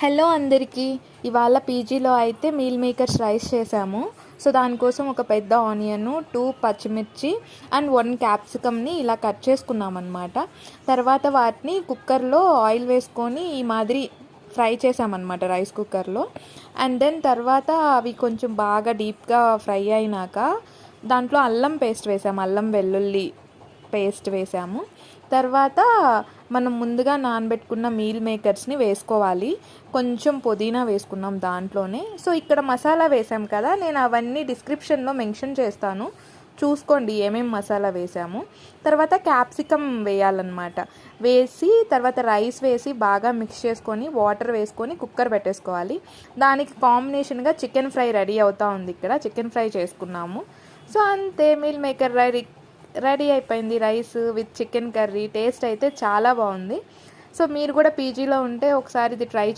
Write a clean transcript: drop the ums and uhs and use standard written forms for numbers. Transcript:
Hello అందరికీ. ఇవాళ పీజీలో అయితే మీల్ మేకర్స్ రైస్ చేసాము. సో దానికోసం ఒక పెద్ద ఆనియన్, 2 పచ్చిమిర్చి అండ్ 1 క్యాప్సికమ్ని ఇలా కట్ చేసుకున్నామన్నమాట. తర్వాత వాటిని కుక్కర్లో ఆయిల్ వేసుకొని ఈ మాదిరి ఫ్రై చేసామన్నమాట రైస్ కుక్కర్లో. అండ్ దెన్ తర్వాత అవి కొంచెం బాగా డీప్గా ఫ్రై అయినాక దాంట్లో అల్లం పేస్ట్ వేసాము, అల్లం వెల్లుల్లి పేస్ట్ వేసాము. తర్వాత మనం ముందుగా నానబెట్టుకున్న మీల్ మేకర్స్ని వేసుకోవాలి. కొంచెం పుదీనా వేసుకున్నాం దాంట్లోనే. సో ఇక్కడ మసాలా వేసాం కదా, నేను అవన్నీ డిస్క్రిప్షన్లో మెన్షన్ చేస్తాను, చూసుకోండి ఏమేమి మసాలా వేసాము. తర్వాత క్యాప్సికమ్ వేయాలన్నమాట. వేసి తర్వాత రైస్ వేసి బాగా మిక్స్ చేసుకొని వాటర్ వేసుకొని కుక్కర్ పెట్టేసుకోవాలి. దానికి కాంబినేషన్గా చికెన్ ఫ్రై రెడీ అవుతూ ఉంది. ఇక్కడ చికెన్ ఫ్రై చేసుకున్నాము. సో అంతే, మీల్ మేకర్ రెడీ అయిపోయింది. Rice with chicken curry. Taste అయితే చాలా బాగుంది. సో మీరు కూడా పీజీలో ఉంటే ఒకసారి ఇది ట్రై